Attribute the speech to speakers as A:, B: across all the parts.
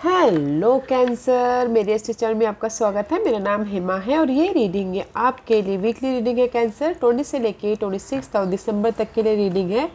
A: Hello cancer, मेरे इस channel में आपका स्वागत है। मेरा नाम हेमा है और ये रीडिंग है आपके लिए। वीकली रीडिंग है कैंसर, 20 से लेके 26 दिसंबर तक के लिए रीडिंग है।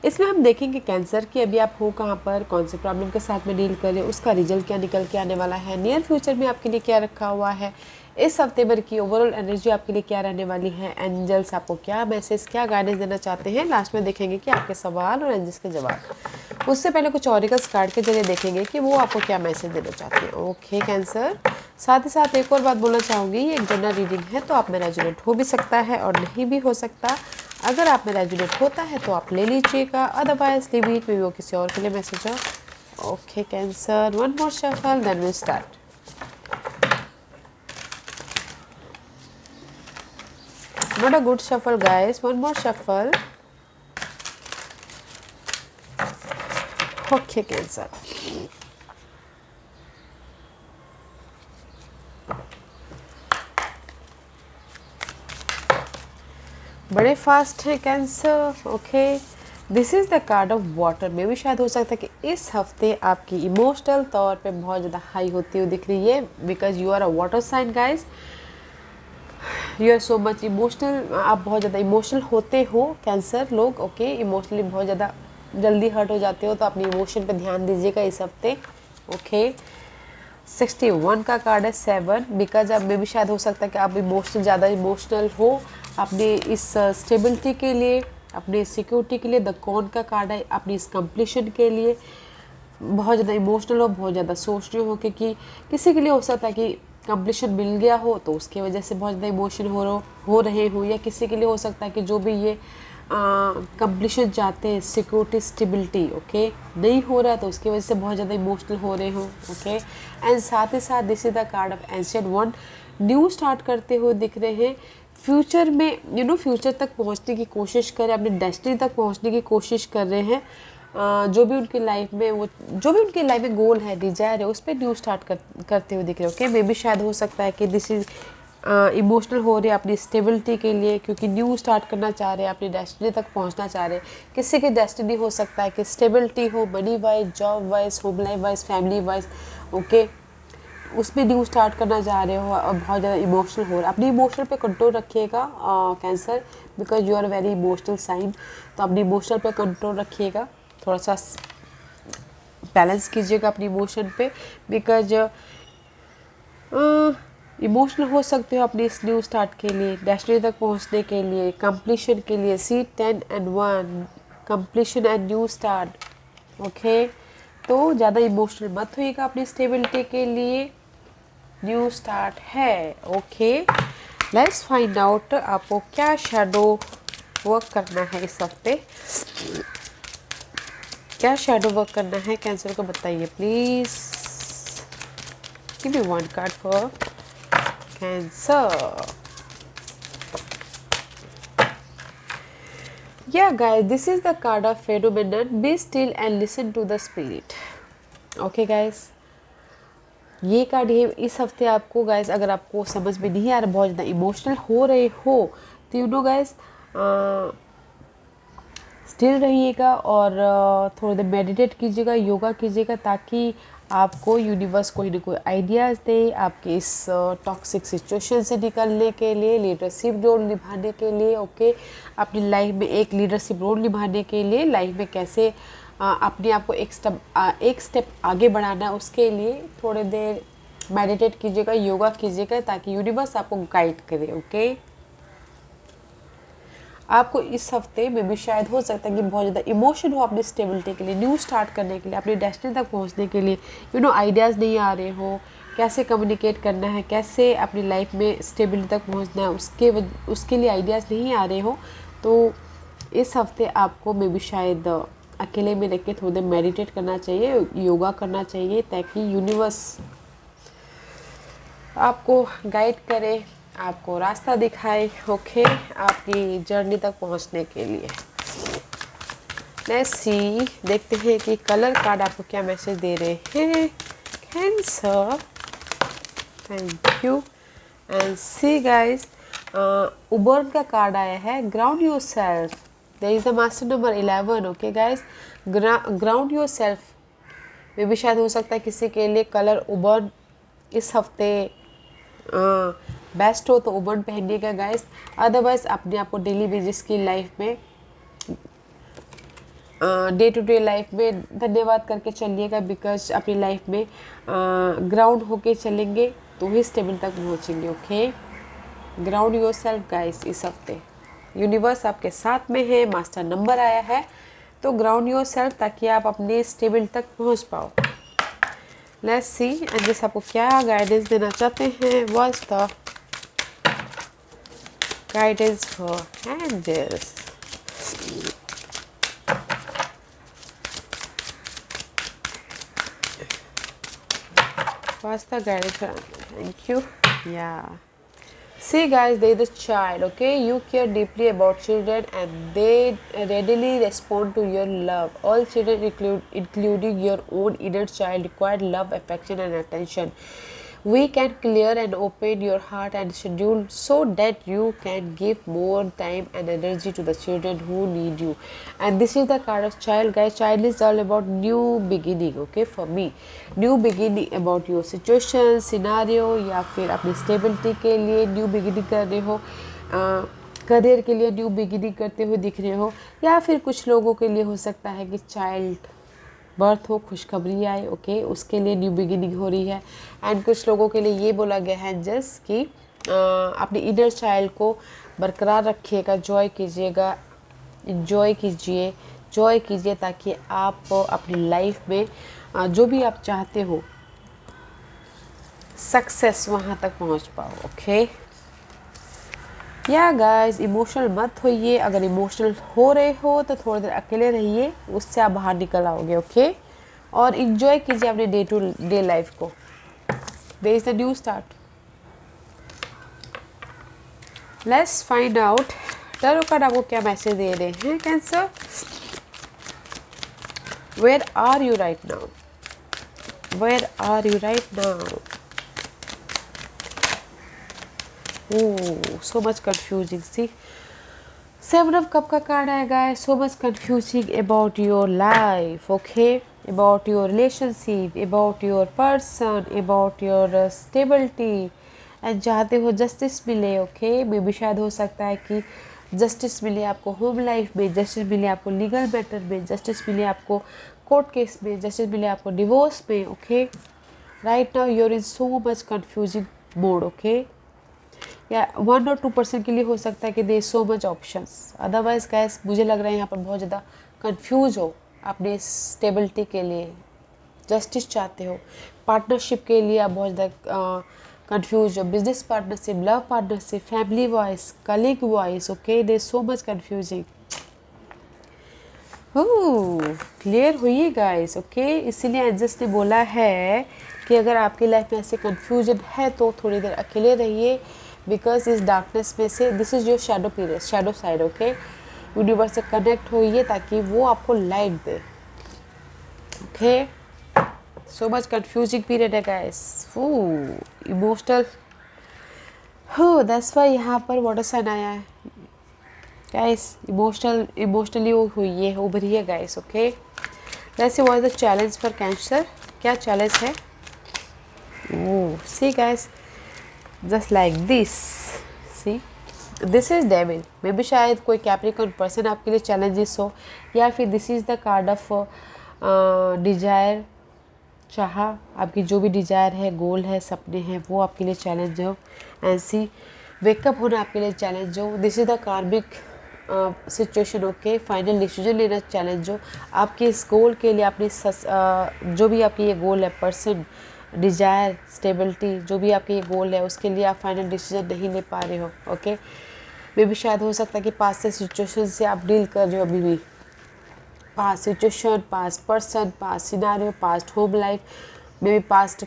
A: इसमें हम देखेंगे कैंसर कि अभी आप हो कहाँ पर, कौन से प्रॉब्लम के साथ में डील करें, उसका रिजल्ट क्या निकल के आने वाला है, नियर फ्यूचर में आपके लिए क्या रखा हुआ है, इस हफ्ते भर की ओवरऑल एनर्जी आपके लिए क्या रहने वाली है, एंजल्स आपको क्या मैसेज, क्या गाइडेंस देना चाहते हैं। लास्ट में देखेंगे कि आपके सवाल और एंजल्स के जवाब। उससे पहले कुछ ऑरिकल्स कार्ड के जरिए देखेंगे कि वो आपको क्या मैसेज देना चाहते हैं। ओके कैंसर, साथ ही साथ एक और बात बोलना चाहूँगी, ये एक जनरल रीडिंग है तो आप में रेजोनेट हो भी सकता है और नहीं भी हो सकता। अगर आप में रेजोनेट होता है तो आप ले लीजिएगा, अदरवाइज लीव इट, वो किसी और के लिए मैसेज हो। Okay cancer, one more shuffle then we start. Not a good shuffle guys, one more shuffle. Okay cancer, बड़े फास्ट है cancer. Okay, this is the card of water. में भी शायद हो सकता है कि इस हफ्ते आपकी इमोशनल तौर पे बहुत ज़्यादा हाई होती हुई दिख रही है, because you are a water sign guys. You are so much emotional, आप बहुत ज़्यादा इमोशनल होते हो कैंसर लोग। ओके, इमोशनली बहुत ज़्यादा जल्दी हर्ट हो जाते हो, तो अपनी इमोशन पे ध्यान दीजिएगा इस हफ्ते। ओके, 61 का कार्ड है 7, बिकॉज अब में भी शायद हो सकता है कि आप इमोशनल, ज़्यादा इमोशनल हो अपने इस स्टेबिलिटी के लिए, अपने सिक्योरिटी के लिए। द कॉन का कार्ड है अपनी इस कंप्लीशन के लिए। बहुत ज़्यादा इमोशनल हो, बहुत ज़्यादा सोच रहे हो, क्योंकि किसी के लिए हो सकता है कि कंप्लीशन मिल गया हो तो उसकी वजह से बहुत ज़्यादा इमोशन हो रहे हो, या किसी के लिए हो सकता है कि जो भी ये कंप्लीशन चाहते हैं, सिक्योरिटी, स्टेबिलिटी, ओके, नहीं हो रहा है तो उसकी वजह से बहुत ज़्यादा इमोशनल हो रहे हो। ओके, एंड साथ ही साथ this is the card of ancient one, new start करते हुए दिख रहे हैं। फ्यूचर में फ्यूचर तक पहुंचने की कोशिश कर रहे हैं, अपनी डेस्टिनी तक पहुंचने की कोशिश कर रहे हैं। जो भी उनकी लाइफ में जो भी उनकी लाइफ में गोल है, डिजायर है, उस पर न्यू स्टार्ट करते हुए दिख रहे हो। ओके, मे भी शायद हो सकता है कि दिस इज इमोशनल हो रहे हैं अपनी स्टेबिलिटी के लिए, क्योंकि न्यू स्टार्ट करना चाह रहे हैं, अपनी डेस्टिनी तक पहुंचना चाह रहे हैं। किसी की डेस्टिनी हो सकता है कि स्टेबिलिटी हो, money wise, job wise, home life wise, family wise. Okay, उसमें न्यू स्टार्ट करना चाह रहे हो और बहुत ज़्यादा इमोशनल हो रहा है। अपनी इमोशनल पे कंट्रोल रखिएगा cancer, because you are very emotional sign. तो अपनी इमोशनल पे कंट्रोल रखिएगा, थोड़ा सा बैलेंस कीजिएगा अपनी इमोशन पे, बिकॉज इमोशनल हो सकते हो अपनी इस न्यू स्टार्ट के लिए, डेस्टिनी तक पहुंचने के लिए, कंप्लीशन के लिए। सी 10 and 1, completion and new start. Okay, तो ज़्यादा इमोशनल मत होइएगा अपनी स्टेबिलिटी के लिए, न्यू स्टार्ट है। ओके, लेट्स फाइंड आउट आपको क्या शैडो वर्क करना है इस हफ्ते, क्या शैडो वर्क करना है कैंसर को बताइए please. Give me one card for cancer. Yeah guys, this is the card of phenomenon. Be still and listen to the spirit. Okay guys, ये कार्ड है इस हफ्ते आपको गाइस, अगर आपको समझ में नहीं आ रहा, बहुत ज़्यादा इमोशनल हो रहे हो, तो यू नो गाइस, स्टिल रहिएगा और थोड़ी देर मेडिटेट कीजिएगा, योगा कीजिएगा, ताकि आपको यूनिवर्स कोई ना कोई आइडियाज़ दे आपके इस टॉक्सिक सिचुएशन से निकलने के लिए, लीडरशिप रोल निभाने के लिए। ओके, अपनी लाइफ में एक लीडरशिप रोल निभाने के लिए, लाइफ में कैसे अपने आप को एक स्टेप आगे बढ़ाना है, उसके लिए थोड़ी देर मेडिटेट कीजिएगा, योगा कीजिएगा, ताकि यूनिवर्स आपको गाइड करे। ओके, आपको इस हफ्ते में भी शायद हो सकता है कि बहुत ज़्यादा इमोशन हो अपनी स्टेबिलिटी के लिए, न्यू स्टार्ट करने के लिए, अपनी डेस्टिनी तक पहुंचने के लिए। आइडियाज़ नहीं आ रहे हो, कैसे कम्युनिकेट करना है, कैसे अपनी लाइफ में स्टेबिलिटी तक पहुंचना है, उसके लिए आइडियाज़ नहीं आ रहे हो, तो इस हफ्ते आपको मे भी शायद अकेले में रह के थोड़ी देर मेडिटेट करना चाहिए, योगा करना चाहिए, ताकि यूनिवर्स आपको गाइड करे, आपको रास्ता दिखाए। ओके, आपकी जर्नी तक पहुंचने के लिए। लेट्स सी, देखते हैं कि कलर कार्ड आपको क्या मैसेज दे रहे हैं Cancer. Thank you. And see guys, उबर्न का कार्ड आया है, ground yourself. There is the master number 11। Okay guys, ground yourself, मे भी शायद हो सकता है किसी के लिए कलर उबर्न इस हफ्ते बेस्ट हो तो उबर्न पहनिएगा गाइस। अदरवाइज अपने आप को डेली बेसिस की लाइफ में डे टू डे लाइफ में धन्यवाद करके चलिएगा, बिकॉज अपनी लाइफ में ग्राउंड होके चलेंगे तो ही स्टेबल तक पहुँचेंगे। Okay, ground your self guys. इस हफ्ते यूनिवर्स आपके साथ में है, मास्टर नंबर आया है, तो ग्राउंड योर सेल्फ ताकि आप अपने स्टेबल तक पहुँच पाओ। लेट्स सी एंजल्स आपको क्या गाइडेंस देना चाहते हैं। What's the guidance for angels. What's the guidance? Thank you. Yeah. See guys, there is a child, okay? You care deeply about children and they readily respond to your love. All children, including your own inner child, require love, affection and attention. We can clear and open your heart and schedule so that you can give more time and energy to the children who need you. And this is the card of child guys. Child is all about new beginning, okay? For me, new beginning about your situation, scenario, या फिर अपनी stability के लिए new beginning कर रहे हो, career के लिए न्यू बिगिनिंग करते हुए दिख रहे हो, या फिर कुछ लोगों के लिए हो सकता है कि चाइल्ड बर्थ हो, खुशखबरी आए, ओके, उसके लिए न्यू बिगिनिंग हो रही है। एंड कुछ लोगों के लिए ये बोला गया है जस्ट कि अपने इनर चाइल्ड को बरकरार रखिएगा, जॉय कीजिएगा, इंजॉय कीजिए, जॉय कीजिए ताकि आप अपनी लाइफ में जो भी आप चाहते हो सक्सेस वहाँ तक पहुँच पाओ। ओके या गाइस, इमोशनल मत होइए। अगर इमोशनल हो रहे हो तो थोड़ी देर अकेले रहिए, उससे आप बाहर निकल आओगे। ओके, और इन्जॉय कीजिए अपने डे टू डे लाइफ को। There is the new start. Let's find out tarot card आपको क्या मैसेज दे रहे हैं। Cancer, where are you right now, where are you right now. So much confusing. See, seven of cup का card आएगा है। So much confusing about your life, okay, about your relationship, about your person, about your stability and चाहते हो justice मिले। Okay, मे भी शायद हो सकता है कि जस्टिस मिले आपको होम लाइफ में, जस्टिस मिले आपको लीगल मैटर में, जस्टिस मिले आपको कोर्ट केस में, जस्टिस मिले आपको डिवोर्स में। Okay, right now you're in so much confusing mode. Okay, या 1 और 2% के लिए हो सकता है कि they so much options. Otherwise guys मुझे लग रहा है यहाँ पर बहुत ज़्यादा कंफ्यूज हो अपने स्टेबिलिटी के लिए, जस्टिस चाहते हो, पार्टनरशिप के लिए आप बहुत ज़्यादा कंफ्यूज हो, business partnership, love partnership, family wise, colleague wise. Okay, they so much confusing. Clear हुई गाइस। ओके, इसीलिए एंजल्स ने बोला है कि अगर आपकी लाइफ में ऐसे कंफ्यूजन है तो थोड़ी देर अकेले रहिए, बिकॉज इस डार्कनेस में से this is your shadow period, shadow side. Okay, universe से कनेक्ट होइए ताकि वो आपको लाइट दे। Okay, so much confusing period है गाइस। इमोशनल, दैट्स व्हाई यहाँ पर वाटर साइन आया है गाइस। इमोशनली वो हुई है, उभरी है guys. Okay, let's see what is the challenge for cancer. क्या चैलेंज है? See guys, just like this, see this is devil. May be शायद कोई कैप्रिकॉर्न पर्सन आपके लिए चैलेंजेस हो, या फिर this is the card of desire, चाह, आपकी जो भी डिजायर है, गोल है, सपने हैं, वो आपके लिए चैलेंज हो। एंड सी, वेकअप होना आपके लिए चैलेंज हो। दिस इज द कार्मिक सिचुएशन। ओके, फाइनल डिसीजन लेना चैलेंज हो आपके इस गोल के लिए। अपनी जो भी आपकी ये गोल है, पर्सन, डिजायर, स्टेबिलिटी, जो भी आपके ये गोल है, उसके लिए आप फाइनल डिसीजन नहीं ले पा रहे हो। ओके, मे भी शायद हो सकता है कि पास्ट से सिचुएशन से आप डील कर रहे हो अभी भी, past situation, past person, past scenario, past home life, मे भी पास्ट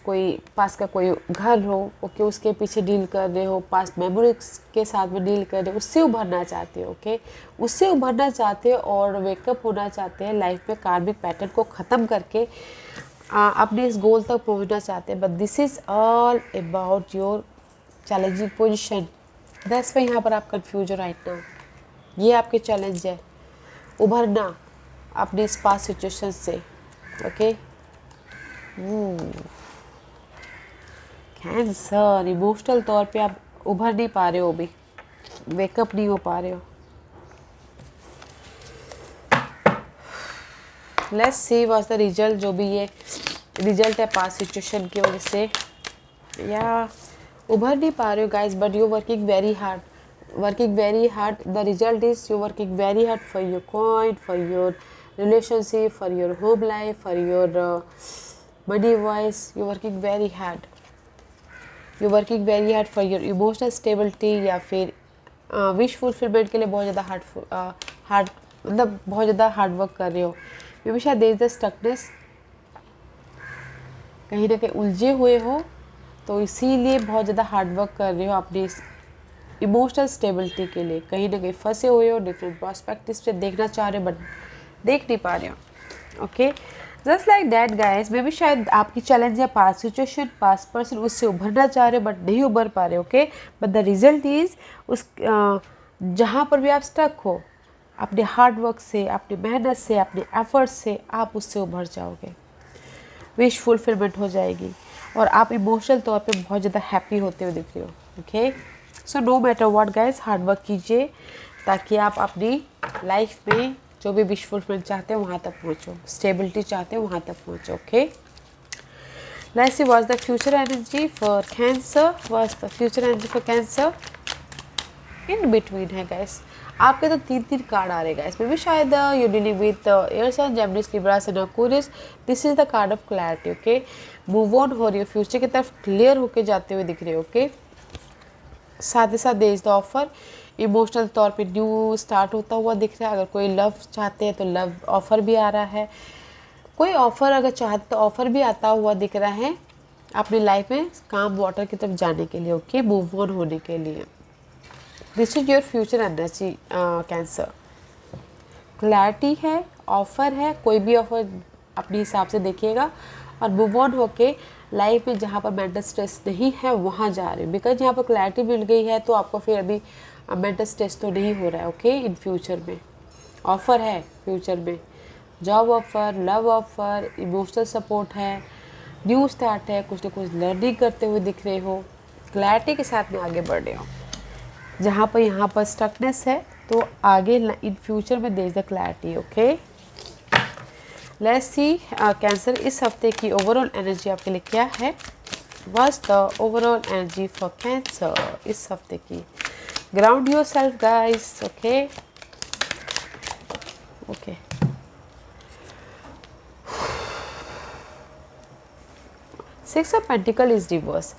A: का कोई घर हो। ओके, उसके पीछे डील कर रहे हो, पास्ट मेमोरीज के साथ में डील कर रहे हो, उससे उभरना चाहते हो। ओके, उससे उभरना चाहते हो और वेकअप होना चाहते हैं, लाइफ में कार्मिक पैटर्न को ख़त्म करके अपने इस गोल तक पहुंचना चाहते हैं। But this is all about your challenging position. That's why यहाँ पर आप कन्फ्यूज हो राइट नाउ। ये आपके चैलेंज है, उभरना अपने इस पास्ट सिचुएशन से। ओके, कैंसर, इमोशनल तौर पे आप उभर नहीं पा रहे हो, अभी वेकअप नहीं हो पा रहे हो। Let's see what's the result. जो भी ये रिजल्ट है पास्ट सिचुएशन की वजह से, या उभर नहीं पा रहे हो guys, but you working very hard, working very hard. The result is you're working very hard for your coin, for your relationship, for your home life, for your money wise. You're working very hard. You're working very hard for your emotional stability, या फिर wish fulfilment के लिए बहुत ज़्यादा hard मतलब बहुत ज़्यादा hard work कर रहे हो। मे बी शायद देयर इज द स्टकनेस, कहीं ना कहीं उलझे हुए हो, तो इसीलिए बहुत ज़्यादा हार्ड वर्क कर रहे हो अपनी इमोशनल स्टेबिलिटी के लिए। कहीं ना कहीं फंसे हुए हो, डिफरेंट पर्सपेक्टिव से देखना चाह रहे हो बट देख नहीं पा रहे हो। Okay, just like that guys, may be शायद आपकी चैलेंज या पास्ट सिचुएशन, पास्ट पर्सन उससे उभरना चाह रहे हो बट नहीं उभर पा रहे। Okay, but the result is उस जहाँ पर भी आप स्टक हो, अपने हार्ड वर्क से, अपनी मेहनत से, अपने एफर्ट से आप उससे उभर जाओगे, विश फुलफिलमेंट हो जाएगी और आप इमोशनल तौर पे बहुत ज़्यादा हैप्पी होते हुए दिख रहे हो। Okay, so no matter what guys, hard work कीजिए ताकि आप अपनी लाइफ में जो भी विश फुलफिलमेंट चाहते हो वहाँ तक पहुँचो, स्टेबिलिटी चाहते हो वहाँ तक पहुँचो। Okay, let's see what's the future energy for Cancer. What's the future energy for Cancer? In between है गाइस, आपके तो तीन कार्ड आ रहे गाइस। मे बी शायद you dealing with air sign, Gemini, Libra and Aquarius. This is the card of clarity. Okay, move on हो रही हो, फ्यूचर की तरफ क्लियर होके जाते हुए दिख रहे हो। ओके, साथ ही साथ दे इज द ऑफर, इमोशनल तौर पे न्यू स्टार्ट होता हुआ दिख रहा है। अगर कोई लव चाहते हैं तो लव ऑफर भी आ रहा है, कोई ऑफर अगर चाहते तो ऑफर भी आता हुआ दिख रहा है अपनी लाइफ में काम वाटर की तरफ जाने के लिए। ओके, मूव ऑन होने के लिए। This is your future energy cancer. Clarity है, ऑफर है, कोई भी ऑफर अपने हिसाब से देखिएगा और मूव ऑन होके लाइफ में जहाँ पर मेंटल स्ट्रेस नहीं है वहाँ जा रहे हो। बिकॉज यहाँ पर क्लैरिटी मिल गई है तो आपको फिर अभी मेंटल स्ट्रेस तो नहीं हो रहा है। ओके, इन फ्यूचर में ऑफर है, फ्यूचर में job offer, love offer, emotional support है, न्यू स्टार्ट है, कुछ ना कुछ लर्निंग करते हुए दिख रहे हो, क्लैरिटी के साथ में आगे बढ़ रहे हो। जहाँ पर यहाँ पर स्टकनेस है तो आगे इन फ्यूचर में there is the clarity. Okay, let's see Cancer इस हफ्ते की ओवरऑल एनर्जी आपके लिए क्या है। What's the overall energy for Cancer इस हफ्ते की। Ground yourself guys. Okay okay, six of pentacle is reverse.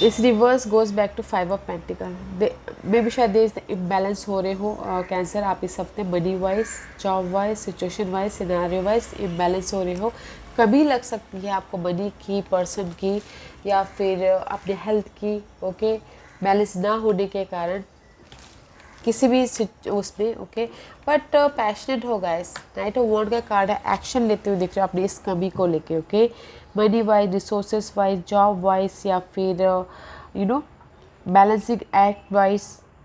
A: इस reverse goes back to five of pentacle. मे भी शायद देश इम्बैलेंस हो रहे हो कैंसर आप इस हफ्ते, money wise, job wise, situation wise, scenario wise imbalance हो रहे हो। कभी लग सकती है आपको मनी की, पर्सन की, या फिर अपने हेल्थ की। ओके, बैलेंस ना होने के कारण किसी भी उसमें। ओके, बट पैशनेट हो गाइस। नाइट ऑफ वॉन्ड का कार्ड है, एक्शन लेते हुए दिख रहे हो अपनी इस कमी को लेके। Okay, money wise, resources wise, job wise, या फिर you know balancing act wise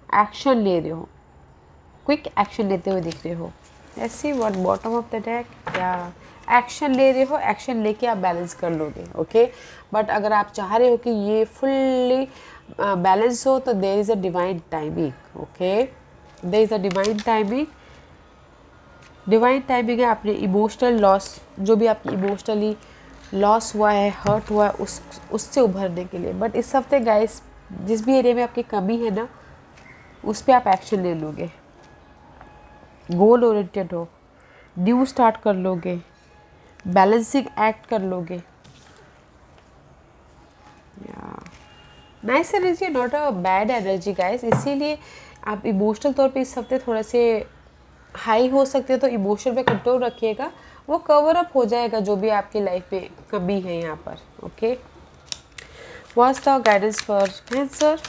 A: action ले रहे हो, क्विक एक्शन लेते हुए दिख रहे हो। ऐसे what bottom of the deck, या एक्शन ले रहे हो, एक्शन लेके आप बैलेंस कर लोगे। ओके, बट अगर आप चाह रहे हो कि ये फुल्ली बैलेंस हो तो there is a divine timing. Okay, there is a divine timing. Divine timing है अपने इमोशनल लॉस, जो भी आपकी इमोशनली लॉस हुआ है, हर्ट हुआ है, उससे उभरने के लिए। बट इस हफ्ते गाइस जिस भी एरिया में आपकी कमी है ना, उस पर आप एक्शन ले लोगे, गोल ओरिएंटेड हो, न्यू स्टार्ट कर लोगे, बैलेंसिंग एक्ट कर लोगे। Nice energy, not a bad energy guys. इसीलिए आप इमोशनल तौर पे इस हफ्ते थोड़ा से हाई हो सकते हो, तो इमोशन पे कंट्रोल रखिएगा, वो कवर अप हो जाएगा जो भी आपकी लाइफ में कमी है यहाँ पर। Okay, what's the guidance for Cancer.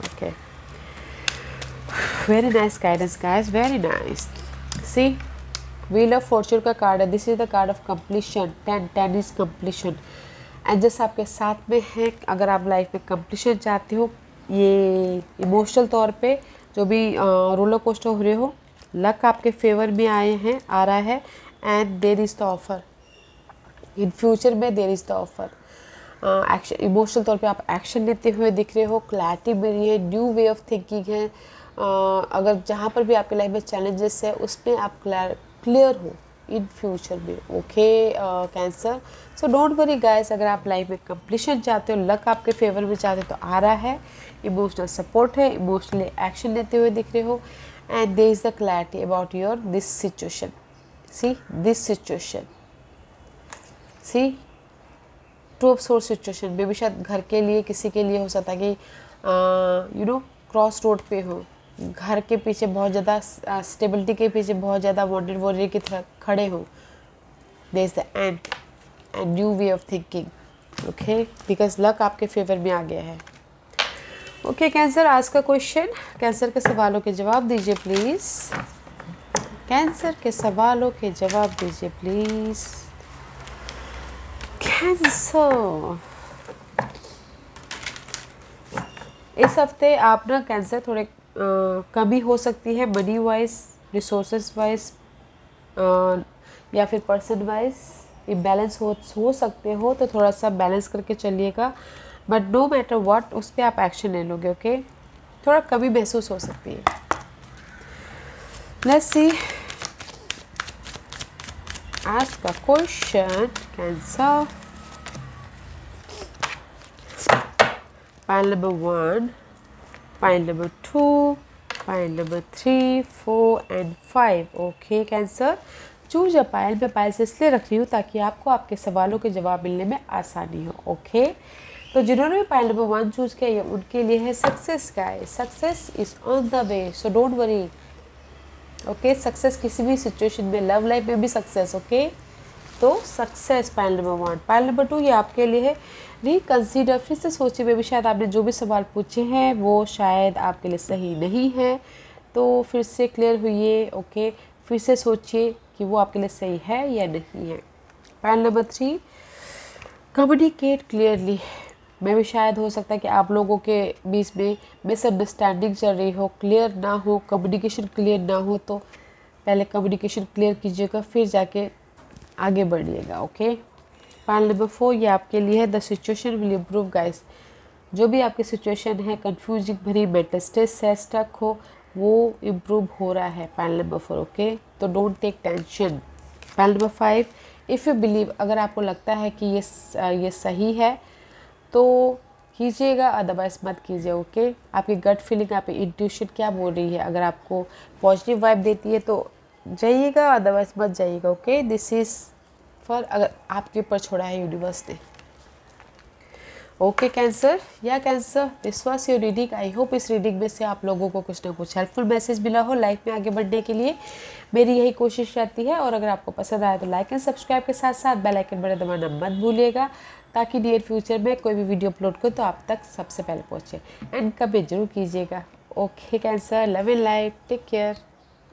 A: Okay, very nice guidance guys, very nice. See, wheel of fortune का कार्ड है, this is the card of completion. 10 is completion, and just आपके साथ में है। अगर आप लाइफ में कंप्लीशन चाहते हो, ये इमोशनल तौर पे जो भी रोलर कोस्टर हो रहे हो, लक आपके फेवर में आए हैं, आ रहा है, and there is the offer in future में, there is the offer. Action, emotional तौर पे आप एक्शन लेते हुए दिख रहे हो, क्लैरिटी मिल रही है, न्यू वे ऑफ थिंकिंग है। अगर जहाँ पर भी आपके लाइफ में चैलेंजेस है उसमें आप क्लियर हो इन फ्यूचर में। Okay cancer, so don't worry guys, अगर आप लाइफ में कंप्लीशन चाहते हो, लक आपके फेवर में चाहते हो तो आ रहा है, इमोशनल सपोर्ट है, इमोशनली एक्शन लेते हुए दिख रहे हो, and there is the clarity about your this situation. See this situation, see two of swords situation में भी शायद घर के लिए, किसी के लिए हो सकता है कि क्रॉस रोड पे हो, घर के पीछे बहुत ज़्यादा स्टेबिलिटी के पीछे बहुत ज़्यादा वॉन्टेड वॉरियर की तरह खड़े हो। There is the end and new way of thinking. Okay, because luck आपके फेवर में आ गया है। ओके कैंसर, आज का क्वेश्चन, कैंसर के सवालों के जवाब दीजिए प्लीज़। कैंसर के सवालों के जवाब दीजिए प्लीज़। कैंसर, इस हफ्ते आप ना कैंसर थोड़े कमी हो सकती है मनी वाइज, रिसोर्सेज वाइज, या फिर पर्सन वाइज इम्बैलेंस हो सकते हो, तो थोड़ा सा बैलेंस करके चलिएगा। बट नो मैटर व्हाट, उस पर आप एक्शन ले लोगे। ओके, थोड़ा कमी महसूस हो सकती है। लेट्स सी आज का question cancer. Pile number 1, pile number 2, pile number 3, 4 and 5। Okay cancer, choose a pile, मैं पाइल से इसलिए रख रही हूँ ताकि आपको आपके सवालों के जवाब मिलने में आसानी हो। ओके, तो जिन्होंने भी पाइल नंबर 1 चूज किया उनके लिए है success guys, success is on the way, so don't worry. Okay, success किसी भी सिचुएशन में, लव लाइफ में भी सक्सेस। ओके, तो success pile number 1। Pile number 2 ये आपके लिए है रिकंसीडर, फिर से सोचिए, बेबी शायद आपने जो भी सवाल पूछे हैं वो शायद आपके लिए सही नहीं है, तो फिर से क्लियर हुई। ओके, फिर से सोचिए कि वो आपके लिए सही है या नहीं है। पाइल नंबर 3, कम्युनिकेट क्लियरली, में भी शायद हो सकता है कि आप लोगों के बीच में मिसअंडरस्टैंडिंग चल रही हो, क्लियर ना हो, कम्युनिकेशन क्लियर ना हो, तो पहले कम्युनिकेशन क्लियर कीजिएगा फिर जाके आगे बढ़िएगा। ओके, पाइल नंबर 4 ये आपके लिए है the situation will improve guys, जो भी आपकी सिचुएशन है कंफ्यूजिंग भरी, मेंटल स्ट्रेस है, स्टक हो, वो इम्प्रूव हो रहा है। Pile number 4। ओके, तो don't take tension. Pile number 5, if you believe, अगर आपको लगता है कि ये सही है तो कीजिएगा, अदरवाइज मत कीजिए। ओके, आपकी गट फीलिंग, आपकी इंट्यूशन क्या बोल रही है, अगर आपको पॉजिटिव वाइब देती है तो जाइएगा, अदरवाइज मत जाइएगा। ओके, दिस इज़ फॉर, अगर आपके ऊपर छोड़ा है यूनिवर्स ने। ओके कैंसर, या cancer, this was your reading. I hope इस रीडिंग में से आप लोगों को कुछ ना कुछ हेल्पफुल मैसेज मिला हो लाइफ में आगे बढ़ने के लिए। मेरी यही कोशिश रहती है, और अगर आपको पसंद आया तो लाइक एंड सब्सक्राइब के साथ साथ बेल आइकन बटन दबाना मत भूलिएगा, ताकि नियर फ्यूचर में कोई भी वीडियो अपलोड करूँ तो आप तक सबसे पहले पहुँचे। एंड कमेंट जरूर कीजिएगा। Okay Cancer, love and life, take care.